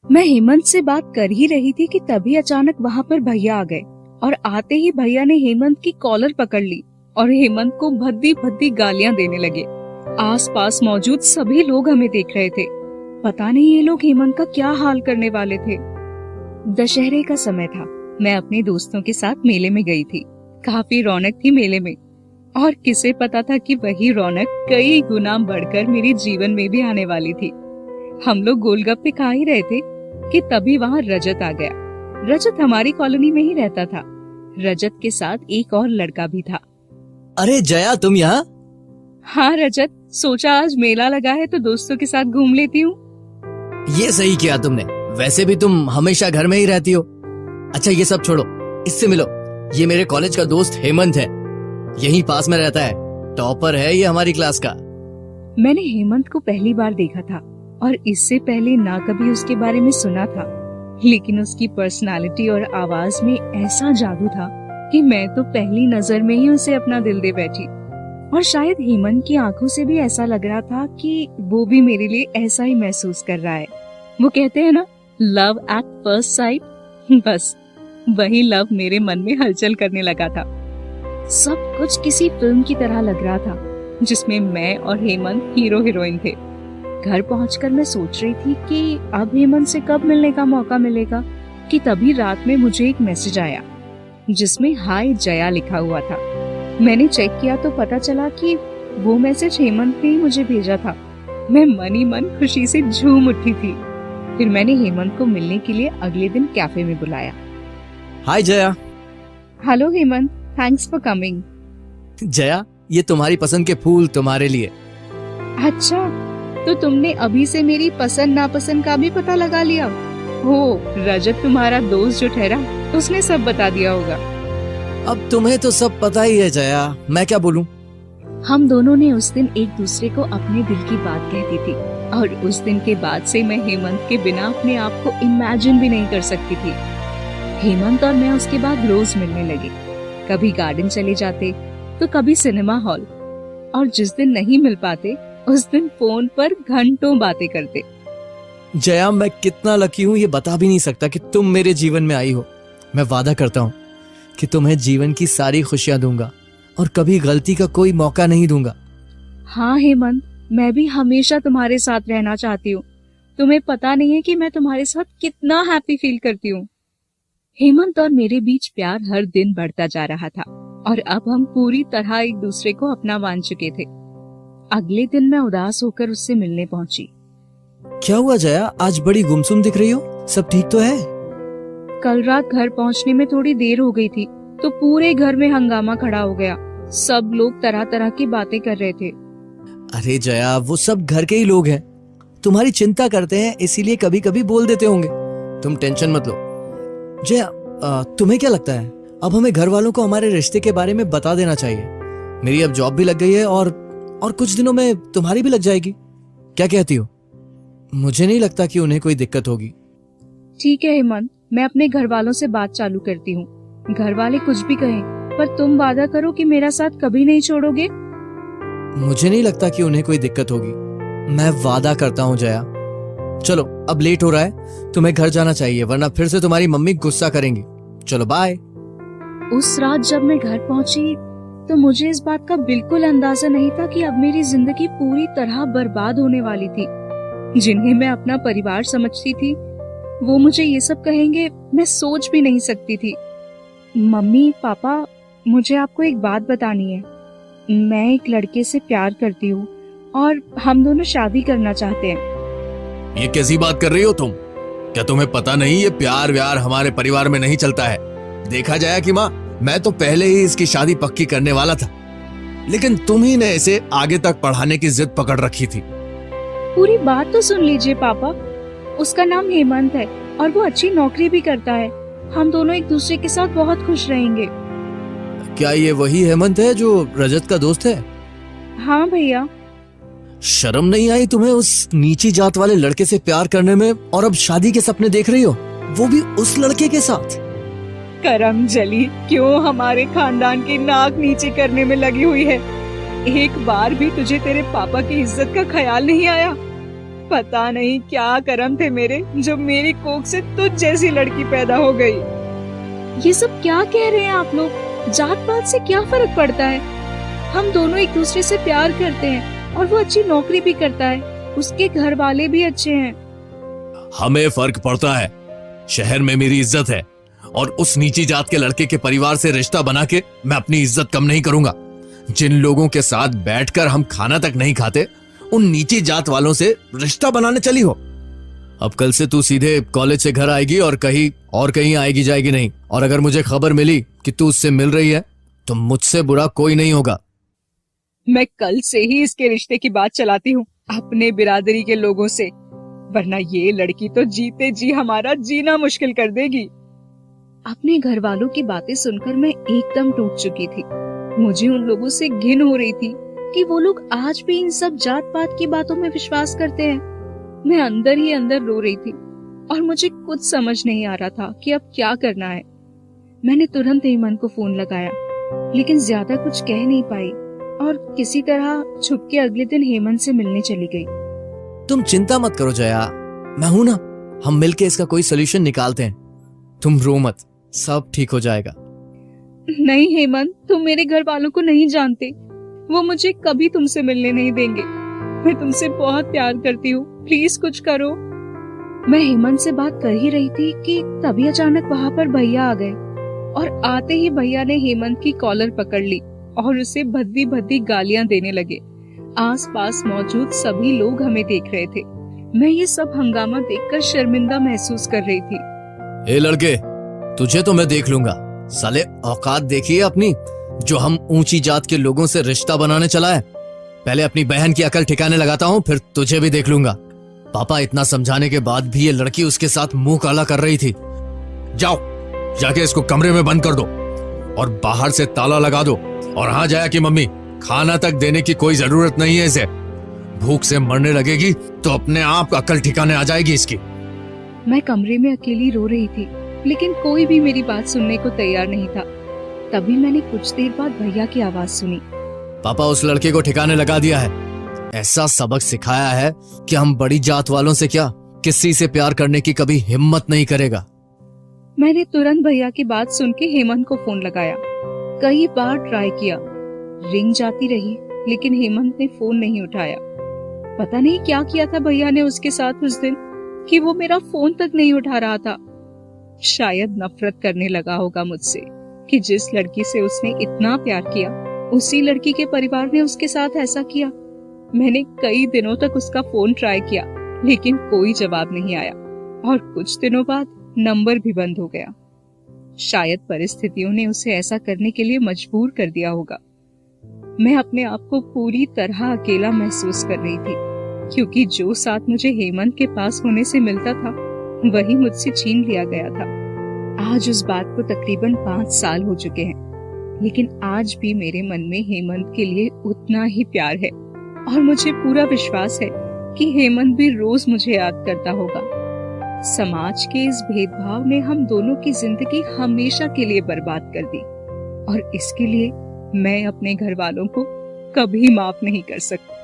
मैं हेमंत से बात कर ही रही थी कि तभी अचानक वहाँ पर भैया आ गए और आते ही भैया ने हेमंत की कॉलर पकड़ ली और हेमंत को भद्दी भद्दी गालियां देने लगे। आसपास मौजूद सभी लोग हमें देख रहे थे। पता नहीं ये लोग हेमंत का क्या हाल करने वाले थे। दशहरे का समय था। मैं अपने दोस्तों के साथ मेले में गई थी। काफी रौनक थी मेले में और किसे पता था कि वही रौनक कई गुना बढ़कर मेरे जीवन में भी आने वाली थी। हम लोग गोलगप्पे खा ही रहे थे कि तभी वहाँ रजत आ गया। रजत हमारी कॉलोनी में ही रहता था। रजत के साथ एक और लड़का भी था। अरे जया, तुम यहाँ? हाँ रजत, सोचा आज मेला लगा है तो दोस्तों के साथ घूम लेती हूँ। ये सही किया तुमने। वैसे भी तुम हमेशा घर में ही रहती हो। अच्छा ये सब छोड़ो, इससे मिलो। ये मेरे कॉलेज का दोस्त हेमंत है, यहीं पास में रहता है। टॉपर है ये हमारी क्लास का। मैंने हेमंत को पहली बार देखा था और इससे पहले ना कभी उसके बारे में सुना था, लेकिन उसकी पर्सनालिटी और आवाज में ऐसा जादू था कि मैं तो पहली नजर में ही उसे अपना दिल दे बैठी। और शायद हेमंत की आंखों से भी ऐसा लग रहा था कि वो भी मेरे लिए ऐसा ही महसूस कर रहा है। वो कहते हैं ना, लव एट फर्स्ट साइट। बस वही लव मेरे मन में हलचल करने लगा था। सब कुछ किसी फिल्म की तरह लग रहा था जिसमें मैं और हेमंत हीरो हीरोइन थे। घर पहुंचकर मैं सोच रही थी कि अब हेमंत से कब मिलने का मौका मिलेगा कि तभी रात में मुझे एक मैसेज आया जिसमें हाय जया लिखा हुआ था। मैंने चेक किया तो पता चला कि वो मैसेज हेमंत ने ही मुझे भेजा था। मैं मन ही मन खुशी से झूम उठी थी। फिर मैंने हेमंत को मिलने के लिए अगले दिन कैफे में बुलाया। Hi Jaya. Hello Hemant, thanks for coming. Jaya, ये तुम्हारी पसंद के फूल तुम्हारे लिए। अच्छा, तो तुमने अभी से मेरी पसंद नापसंद का भी पता लगा लिया? हो, रजत तुम्हारा दोस्त जो ठहरा उसने सब बता दिया होगा। अब तुम्हें तो सब पता ही है जया, मैं क्या बोलूं। हम दोनों ने उस दिन एक दूसरे को अपने दिल की बात कहती थी और उस दिन के बाद से मैं हेमंत के बिना अपने आप को इमेजिन भी नहीं कर सकती थी। हेमंत और मैं उसके बाद रोज मिलने लगे। कभी गार्डन चले जाते तो कभी सिनेमा हॉल, और जिस दिन नहीं मिल पाते उस दिन फोन पर घंटों बातें करते। जया, मैं कितना लकी हूँ ये बता भी नहीं सकता कि तुम मेरे जीवन में आई हो। मैं वादा करता हूँ कि तुम्हें जीवन की सारी खुशियां दूंगा और कभी गलती का कोई मौका नहीं दूंगा। हाँ हेमंत, मैं भी हमेशा तुम्हारे साथ रहना चाहती हूँ। तुम्हें पता नहीं है कि मैं तुम्हारे साथ कितना हैप्पी फील करती हूँ। हेमंत और मेरे बीच प्यार हर दिन बढ़ता जा रहा था और अब हम पूरी तरह एक दूसरे को अपना मान चुके थे। अगले दिन मैं उदास होकर उससे मिलने पहुंची। क्या हुआ जया, आज बड़ी गुमसुम दिख रही हो? सब ठीक तो है? कल रात घर पहुंचने में थोड़ी देर हो गई थी तो पूरे घर में हंगामा खड़ा हो गया। सब लोग तरह तरह की बातें कर रहे थे। अरे जया, वो सब घर के ही लोग हैं, तुम्हारी चिंता करते हैं, इसीलिए कभी कभी बोल देते होंगे। तुम टेंशन मत लो। जया, तुम्हें क्या लगता है अब हमें घर वालों को हमारे रिश्ते के बारे में बता देना चाहिए? मेरी अब जॉब भी लग गई है और कुछ दिनों में तुम्हारी भी लग जाएगी। क्या कहती हो? मुझे नहीं लगता कि उन्हें कोई दिक्कत होगी। ठीक है हेमंत, मैं अपने घर वालों से बात चालू करती हूँ। घर वाले कुछ भी कहें, पर तुम वादा करो कि मेरा साथ कभी नहीं छोड़ोगे। मुझे नहीं लगता कि उन्हें कोई दिक्कत होगी, मैं वादा करता हूँ जया। चलो अब लेट हो रहा है, तुम्हें घर जाना चाहिए वरना फिर से तुम्हारी मम्मी गुस्सा करेंगी। चलो बाय। उस रात जब मैं घर पहुंची तो मुझे इस बात का बिल्कुल अंदाजा नहीं था कि अब मेरी जिंदगी पूरी तरह बर्बाद होने वाली थी। जिन्हें मैं अपना परिवार समझती थी वो मुझे ये सब कहेंगे, मैं सोच भी नहीं सकती थी। मम्मी पापा, मुझे आपको एक बात बतानी है। मैं एक लड़के से प्यार करती हूँ और हम दोनों शादी करना चाहते हैं। ये कैसी बात कर रही हो तुम? क्या तुम्हें पता नहीं ये प्यार व्यार हमारे परिवार में नहीं चलता है? देखा जाए कि माँ, मैं तो पहले ही इसकी शादी पक्की करने वाला था, लेकिन तुम ही ने इसे आगे तक पढ़ाने की जिद पकड़ रखी थी। पूरी बात तो सुन लीजिए पापा। उसका नाम हेमंत है और वो अच्छी नौकरी भी करता है। हम दोनों एक दूसरे के साथ बहुत खुश रहेंगे। क्या ये वही हेमंत है जो रजत का दोस्त है? हाँ भैया। शर्म नहीं आई तुम्हें उस नीची जात वाले लड़के से प्यार करने में, और अब शादी के सपने देख रही हो, वो भी उस लड़के के साथ? करम जली क्यों हमारे खानदान की नाक नीचे करने में लगी हुई है। एक बार भी तुझे तेरे पापा की इज्जत का ख्याल नहीं आया? पता नहीं क्या करम थे मेरे, जो मेरी कोख से तुझ जैसी लड़की पैदा हो गई। ये सब क्या कह रहे हैं आप लोग? जात पात से क्या फर्क पड़ता है? हम दोनों एक दूसरे से प्यार करते हैं और वो अच्छी नौकरी भी करता है, उसके घर वाले भी अच्छे हैं। हमें फर्क पड़ता है। शहर में मेरी इज्जत है और उस नीची जात के लड़के के परिवार से रिश्ता बना के मैं अपनी इज्जत कम नहीं करूंगा। जिन लोगों के साथ बैठकर हम खाना तक नहीं खाते, उन नीची जात वालों से रिश्ता बनाने चली हो। अब कल से तू सीधे कॉलेज से घर आएगी और कहीं आएगी जाएगी नहीं। और अगर मुझे खबर मिली कि तू उससे मिल रही है तो मुझसे बुरा कोई नहीं होगा। मैं कल से ही इसके रिश्ते की बात चलाती हूँ अपने बिरादरी के लोगों से, वरना ये लड़की तो जीते जी हमारा जीना मुश्किल कर देगी। अपने घर वालों की बातें सुनकर मैं एकदम टूट चुकी थी। मुझे उन लोगों से घिन हो रही थी कि वो लोग आज भी इन सब जात पात की बातों में विश्वास करते हैं। मैं अंदर ही अंदर रो रही थी और मुझे कुछ समझ नहीं आ रहा था कि अब क्या करना है। मैंने तुरंत हेमंत को फोन लगाया, लेकिन ज्यादा कुछ कह नहीं पाई और किसी तरह छुप के अगले दिन हेमंत से मिलने चली गई। तुम चिंता मत करो जया, मैं हूं ना। हम मिलके इसका कोई सोल्यूशन निकालते हैं। तुम रो मत, सब ठीक हो जाएगा। नहीं हेमंत, तुम मेरे घर वालों को नहीं जानते, वो मुझे कभी तुमसे मिलने नहीं देंगे। मैं तुमसे बहुत प्यार करती हूँ, प्लीज कुछ करो। मैं हेमंत से बात कर ही रही थी कि तभी अचानक वहाँ पर भैया आ गए और आते ही भैया ने हेमंत की कॉलर पकड़ ली और उसे भद्दी भद्दी गालियां देने लगे। आसपास मौजूद सभी लोग हमें देख रहे थे। मैं ये सब हंगामा देखकर शर्मिंदा महसूस कर रही थी। ए लड़के, तुझे तो मैं देख लूंगा। साले औकात देखिए अपनी, जो हम ऊंची जात के लोगों से रिश्ता बनाने चला है। पहले अपनी बहन की अकल ठिकाने लगाता हूँ, फिर तुझे भी देख लूंगा। पापा इतना समझाने के बाद भी ये लड़की उसके साथ मुंह काला कर रही थी। जाओ, जाके इसको कमरे में बंद कर दो और बाहर से ताला लगा दो। और हाँ जया की मम्मी, खाना तक देने की कोई जरूरत नहीं है इसे। भूख से मरने लगेगी तो अपने आप अकल ठिकाने आ जाएगी इसकी। मैं कमरे में अकेली रो रही थी, लेकिन कोई भी मेरी बात सुनने को तैयार नहीं था। तभी मैंने कुछ देर बाद भैया की आवाज सुनी। पापा उस लड़के को ठिकाने लगा दिया है। ऐसा सबक सिखाया है कि हम बड़ी जात वालों से क्या, किसी से प्यार करने की कभी हिम्मत नहीं करेगा। मैंने तुरंत भैया की बात सुन के हेमंत को फोन लगाया। कई बार ट्राई किया, रिंग जाती रही, लेकिन हेमंत ने फोन नहीं उठाया। पता नहीं क्या किया था भैया ने उसके साथ उस दिन कि वो मेरा फोन तक नहीं उठा रहा था। शायद नफरत करने लगा होगा मुझसे कि जिस लड़की से उसने इतना प्यार किया, उसी लड़की के परिवार ने उसके साथ ऐसा किया। मैंने कई दिनों तक उसका फोन ट्राई किया, लेकिन कोई जवाब नहीं आया और कुछ दिनों बाद नंबर भी बंद हो गया। शायद परिस्थितियों ने उसे ऐसा करने के लिए मजबूर कर दिया होगा। मैं अपने आप को पूरी तरह अकेला महसूस कर रही थी, क्योंकि जो साथ मुझे हेमंत के पास होने से मिलता था, वही मुझसे छीन लिया गया था। आज उस बात को तकरीबन 5 साल हो चुके हैं, लेकिन आज भी मेरे मन में हेमंत के लिए उतना ही प्यार है और मुझे पूरा विश्वास है कि हेमंत भी रोज मुझे याद करता होगा। समाज के इस भेदभाव ने हम दोनों की जिंदगी हमेशा के लिए बर्बाद कर दी और इसके लिए मैं अपने घर वालों को कभी माफ नहीं कर सकती।